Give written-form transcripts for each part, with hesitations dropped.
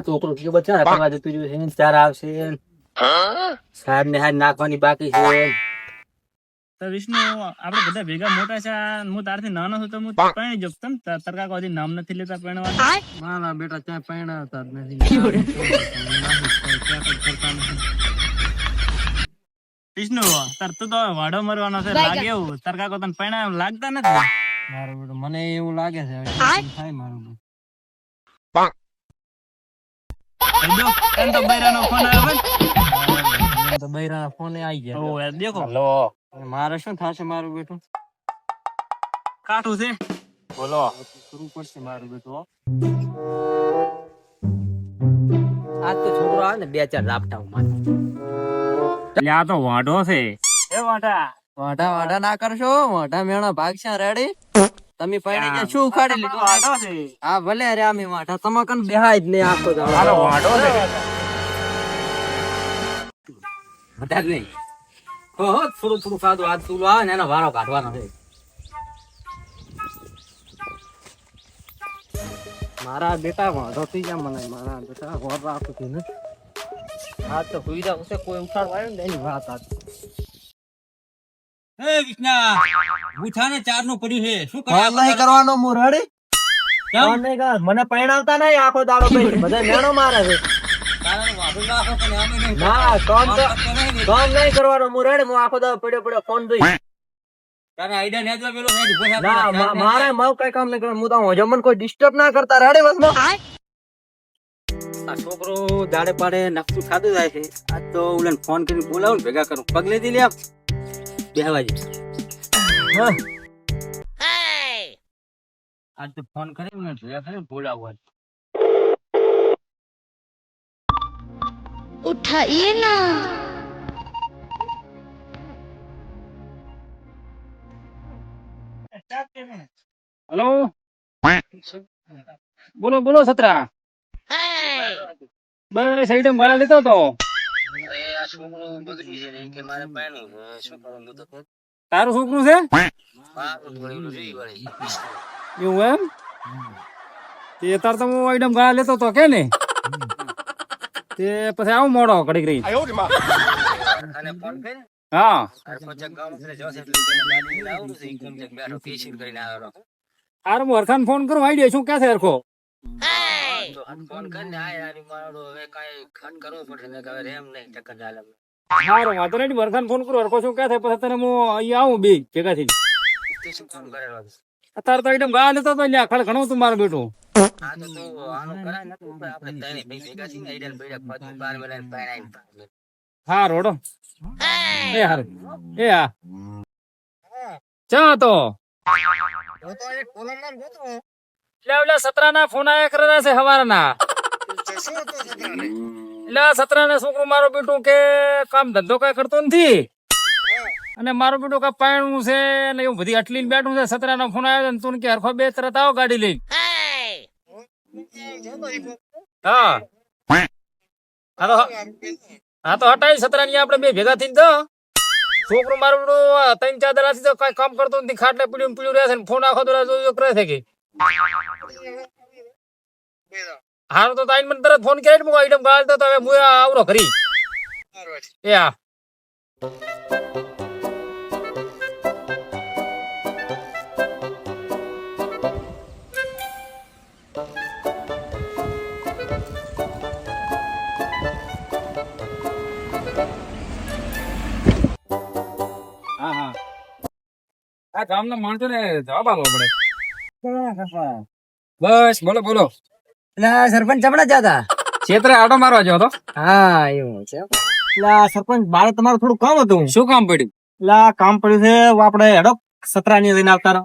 છોકરો કયો બચ્ચા કરવા જતું રહ્યું છે, ચાર આવશે સાહેબ ને હાથ નાખવાની બાકી છે. તો વિષ્ણુ આપણે બધા ભેગા મોટા છે, હું તારથી નાનો છું તો હું પરણી જઉં. તમ તરકા કોઈ નામ નથી લેતા પરણવા. ના બેટા ત્યાં પરણાવતા જ નથી. વિષ્ણુ તાર તું તો વાડો મરવાનો છે લાગે એવું. તરકા કોઈ તને પરણા લાગતા નથી. મારું બેટું મને એવું લાગે છે થાય મારું બેટું. એમ તો બૈરાનો ફોન આવ્યો તો બૈરાના ફોને આવી ગયા. ઓ દેખો મારે શું થશે મારું બેટું? કાઠું છે. બોલો કરવું પડશે મારું બેટું. આજ તો છોકરો આવે ને 2-4 લાપટા મારે. આ તો વાઢો છે. એ વાઢા વાઢા ના કરશો. વાઢા મેણા ભાગશા રેડી. તમે પૈણી કે શું ઉખાડી લીધું? વાઢો છે. હા ભલે રે આમે વાઢા તમે કન બેહાય જ નહીં આખો દાડો. હાલો વાઢો છે. વધારે નહીં. થોડું સાદું હાથ તુલું આવે ને એનો વારો કાઢવાનો છે. મારા બેટા વાંધો થઈ જાય મને. મારા બેટા હોર રાખું છું ને. હા તો સુઈ જાવ છે. કોઈ ઉઠાડવા આવ્યો ને એની વાત આ. એ વિષ્ણા ઉઠાને 4 નું પડ્યું છે. શું કરવાનો મુરડી? કેમ નહીં કર? મને પરણાવતા નહીં આખો દાડો ભાઈ. બધા મેણો મારે છે. ના કામ નહીં કરવાનો મુરડી. હું આખો દાડો પડ્યો ફોન દઈ. મારે માવ કઈ કામ નહીં કરવાનું. હું તો જમન કોઈ ડિસ્ટર્બ ના કરતા રેડી વસમાં. આ છોકરો દાડે પાડે નકશું ખાધું જાય છે. આજ તો ઉલન ફોન કરીને બોલાવું ને ભેગા કરું. પગ લીધી લે બેહવાજી. આજ તો ફોન કરીને ભેગા કરીને બોલાવું. उठाइए ना. હેલો બોલો સતરા. બસ સાઈડ મારા લેતો તો. તારું છોકરું છે એવું એમ? તે તાર તો હું આઈટમ ગાળા લેતો તો કે ને તે પછી આવું મોડો ઘડીક રહી. હા હાર હું હરખાન ફોન કરું. આઈડિયા શું ક્યાં છે હરખો? હારું વાંધો નહીં. હરખાન ફોન કરું. હરખો શું ક્યાં થાય પછી તને હું અહીંયા આવું બે ભેગા થઈ. અત્યારે તો આઈટમ ગા લેતો તો ખડ ઘણું તું મારું બેટું. હા રોડો એ હારું એ હા ચા તો સતરા ના ફોન આયા કરે છે હવારના. એટલે સતરા ના છોકરો મારો બેટું કે કામ ધંધો કઈ કરતો નથી અને મારો બેટું કઈ પાયણું છે ને એવું બધી અટલી બેઠું છે. સતરા નો ફોન આવ્યો તું કે હરખો બે તરત આવો ગાડી લઈ. હા તો હટાવી સતરા ની આપડે બે ભેગા થઈ તો છોકરો મારું 3-4 દાડાથી તો કઈ કામ કરતો નથી. ખાટલે પીડ્યું રહે છે ને ફોન આખો દોડા કરે છે કે હારું તો તાઈને મને તરત ફોન કરી મૂકો. આઈટમ ગાળતો તો હવે હું આવરો કરી એ હા આ ગામના માણસો ને જવાબ આપવો પડે. બસ બોલો. સરપંચ ચમડા જતા ક્ષેત્રે આટો મારવા ગયો હતો. હા એવું છે. સરપંચ બારે તમારું થોડું કામ હતું. શું કામ પડ્યું? કામ પડ્યું છે આપડે હેડો સતરાની લઈને આવતા રહો.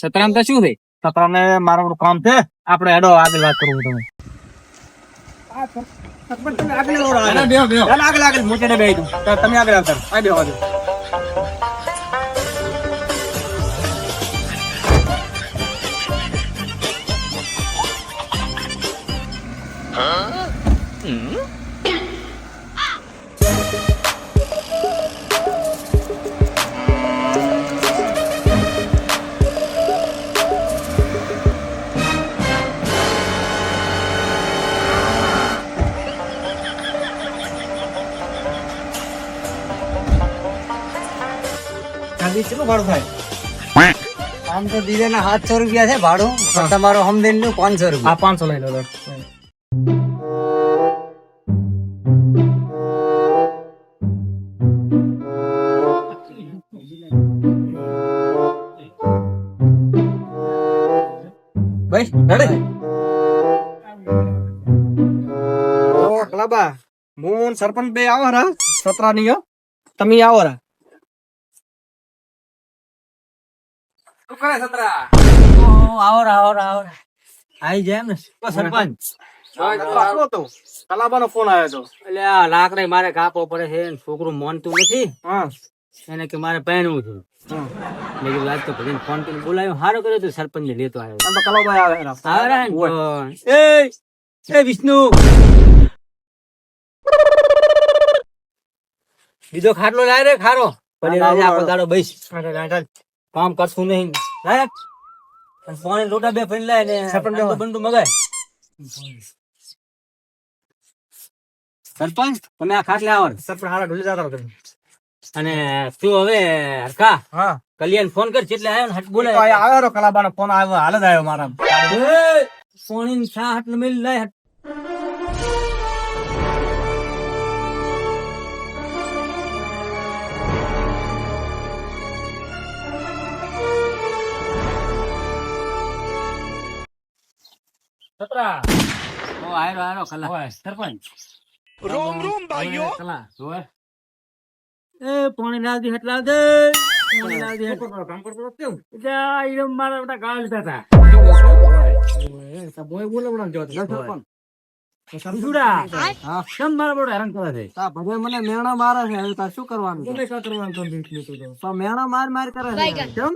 સતરામ તો શું છે? સતરાને મારું કામ છે. આપડે હેડો આગળ વાત કરું તમે. સરપંચ તમે આગળ આગળ મોટે બે તમે આગળ આવતા આ બે વાગે. કેટલું ભાડું થાય? આમ તો દીવાના 700 રૂપિયા છે ભાડું, પણ તમારો હમદિન નું 500 રૂપિયા. હા 500 લઈ લો લો. બસ રેડી. ઓ કલાબા હું સરપંચ બે આવો રા સતરાની તમે આવો રા. શું કરે સતરા? આવો આવી જાય ને સરપંચ કલાબાનો ફોન આવ્યો હતો. એટલે આ લાકડે મારે કાપવો પડે છે ને છોકરું માનતું નથી, હા એને કે મારે પહેરવું છે. મેં કીધું આજ તો ભજન ફોન કરીને બોલાવ્યો, સારું કર્યું તું, સરપંચ ને લેતો આવ્યો. આમ તો કલાબાઈ આવે રા. આવે ને એ વિષ્ણુ બીજો ખાટલો લાય રે ખારો, ભલે આજે આખો દાડો બેસ કામ કરશું નહીં. લાય અને પાણી લોટા બે ફરી લાય ને સરપંચ ઠંડુ બંડુ મગાય. સરપંચ તમે આ ખાટલે આવો ને. સરપંચ હારા ઢોલી જતા રહો. અને તું હવે હરખા હા કલ્યાણ ફોન કર, એટલે આવ્યો ને હટ તો બોલે આ આવ્યો કલાબાનો ફોન આવ્યો હાલ જ આવ્યો મારા. સોની શા હટ મેલ લાય હટ. સતરા ઓ આયરો કલા હોય સરપંચ કલા જોવે એ પાણી લાવ દે, હટ લાવ દે, પાણી લાવ દે, હટ. કામ કરતો કેમ મારા બધા ગાળ લીધા હતા. બોય બોલે બના જો સરપંચ સુડા કેમ મારા બડો હેરાન કરે છે? તા ભલે મને મેણા મારે છે, હવે તાર શું કરવાનું છે? તો મેણા માર કરે છે. કેમ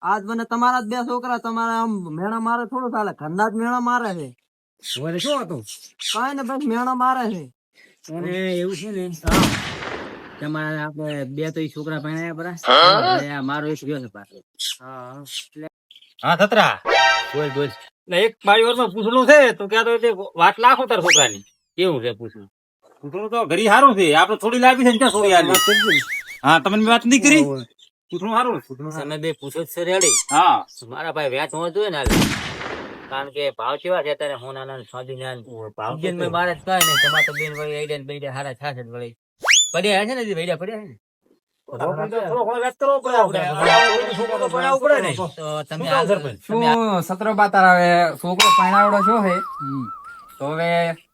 આજ મને તમારા જ બે છોકરા તમારા આમ મેણા મારે થોડું ચાલે, ઘરના જ મેણા મારે છે. શું હતું? કાંઈ ને બસ મેણા મારે છે. અને એવું છે ને તમારે આપણે બે તો ઈ છોકરા પરણાયા પરા, અને આ મારો એક ગયો છે પાછો. હા સતરા બોલ બોલ. એટલે એક મારી વારમાં પૂછડું છે તો ક્યાં તો વાત લાખો તાર છોકરાની. કેવું છે પૂછું? પૂછડું તો ઘડી સારું છે, આપણે થોડી લાવી છે ને ક્યાં છોડી આલી? હા તમે વાત નહીં કરી. પૂછડું સારું છે. તમે બે પૂછો જ છે રેડી. હા મારા ભાઈ વ્યાજ હોવા જોઈએ ને હાલ. કારણ કે ભાવ કેવા છે અત્યારે હોનાના સ્વાધીના ભાવ ઇન્ડિયન માં મારે જ કાંઈ નહીં. તમારે તો બેન વળી આઈડિયા ને બેડિયા હારા થાશે જ વળી. પડ્યા છે ને હજી ભેડિયા પડ્યા છે ને. તો તમે આ શું સતરો બાતાર હવે છોકરો પરણાવડો છો છે તો હવે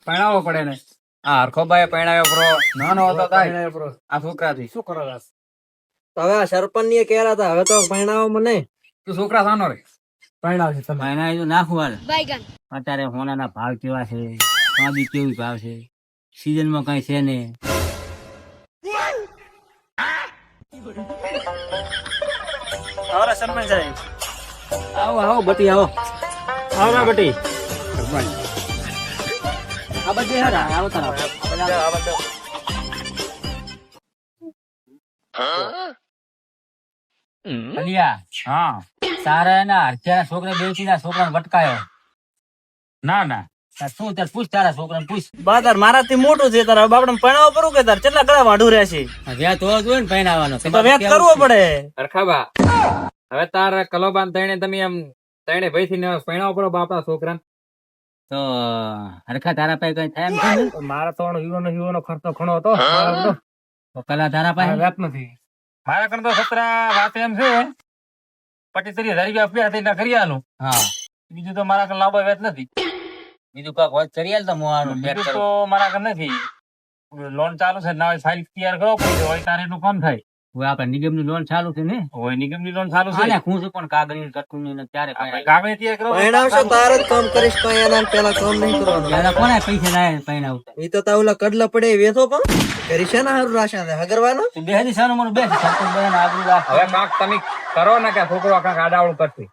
પરણાવવો પડે ને. આ હરખોભાઈ પરણાવ્યો પ્રો નાનો હતો થાય આ છોકરાથી. શું કરો રાસ? હવે આ સરપંચ ની કેરા હતા, હવે તો પરણાવો મને. તું છોકરા સાનો રે પરણાવ છે તમે. પરણાવી તો નાખું હાલ. અત્યારે હોનાના ભાવ કેવા છે, ચાંદી કેવી ભાવ છે, સીઝન માં કઈ છે ને. આવરા સરપંચ સાહેબ. આવો આવો બટી આવો. આવરા બટી આ બધી હારા આવો તારા. અલિયા હા તારા ના હરખ્યા છોકરા બેસી ના છોકરાને વટકાયો. ના ના શું તાર પૂછ, તારા છોકરાને પૂછ. બા તાર મારાથી મોટું છે તારા બાપડે પરણાવ કરું કે તાર કેટલા ગળા વાઢું રહેશે? વ્યાજ હોવો જોઈએ ને પહેણાવાનો. તો વેત કરવો પડે. હરખાબા હવે તાર કલોબાન તઈને તમે એમ તઈને ભાઈ થી પરણાવો પડો બાપા છોકરા. તો હરખા તારા પાસે કઈ થાય એમ છે ને? મારા તો હીરો ખર્ચો ઘણો હતો. તો કલા તારા પાસે વેત નથી. મારા કરતા સતરા વાત એમ છે 25-30 હજાર રૂપિયા અપ્યા કરી આલું. હા બીજું તો મારા કર લાંબો વેત નથી. બીજું કાક વાત કરી આલ તો મોવાનું બીજું તો મારા કર નથી. લોન ચાલુ છે ના ફાઇલ તૈયાર કરવો પડે હોય તારે એટલું કામ થાય. હવે આપડે નિગમ ની લોન ચાલુ છે ને. હોય નિગમની લોન ચાલુ છે. આને ખુશ પણ કાગળ ની કટકું ની ત્યારે કાગળ તૈયાર કરો. પરણાવશો તાર જ કામ કરીશ, કઈ એના પેલા કામ નહીં કરવાનું. પેલા કોને પૈસા લાય પરણાવતા? એ તો તાવલા કડલા પડે વેચો પણ કરી છે ને હારું રાશા દે હગરવાનો. બે હજી સાનું મને બે સરપંચ બને આબરૂ રાખ. હવે કાક તમે કરો ને કે છોકરો કાક આડાવડું કરશે.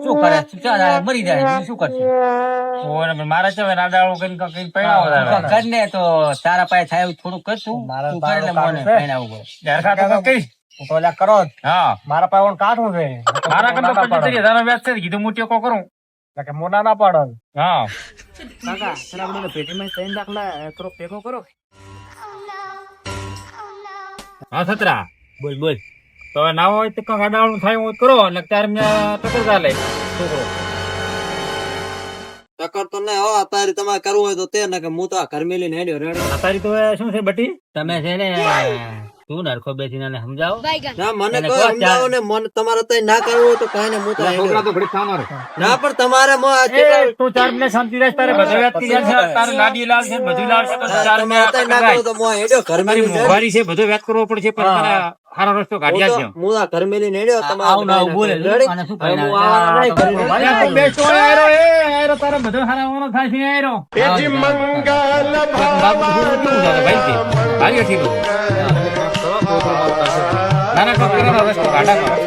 શું કરે? મરી જાય બીજું શું કરશે? હોય ને મારા છે આડાવડું કરીને કઈ પરણાવો તારે. કર ને તો તારા પાસે થાય એવું થોડું કરશું. તું કરે એટલે મને પરણાવવું પડે. હરખા તો કઈ તો ઓલા કરો જ. હા મારા પાસે ઓન કાઠું છે. મારા કરતા 25-30 હજાર વ્યાજ છે કીધું હું ટેકો કરું. એટલે કે મોના ના પાડો. હા કાકા તરા મને પેટીમાં 3 દાખલા કરો ભેગો કરો. હા સતરા બોલ બોલ. તો હવે ના હોય તો કાંઈક આડાવાળું થાય એવું કરો એટલે ત્યારે મેં ટક્કર ચાલે છોકરો. ટક્કર તો નહીં હો, અત્યારે તમારે કરવું હોય તો તે ને કે હું તો આ ઘર મેલીને હેડ્યો રેડી. અત્યારે તો હવે શું છે બટી? તમે છે ને તું નરખો બેસીને એને સમજાવો. ના મને એને કોઈ કહો સમજાવો ને, મને તમારે અત્યારે ના કરવું હોય તો કાંઈ ને હું તો છોકરા હેડ્યો. તો ઘડીક થવાનો રે. ના પણ તમારે એ તું 4 મિનિટ શાંતિ રાખ, તારે બધું વાત ક્લિયર છે, તારે લાડી લાલ છે, બધું લાલ છે, તો 4 તમે અત્યારે ના મિનિટ કરો તો હું આ હેડ્યો ઘર તમારી મેલીને હેડ્યો. મોંઘવારી છે, બધું વાત કરવો પડશે, પણ તને સારો રસ્તો કાઢી આપજો. હું આ ઘર મેલીને હેડ્યો, તમારે આવું ના આવું બોલે રેડી? અને શું હવે હું પરિણામ? આવવાનો નહીં, ઘર મેલીને ભાઈ, આ તો બેસ્ટ હોય, આયરો, આયરો, તારે બધો હારાવાનો થાય છે, આયરો. ભાઈ, ના ના, રસ્તો કાઢા.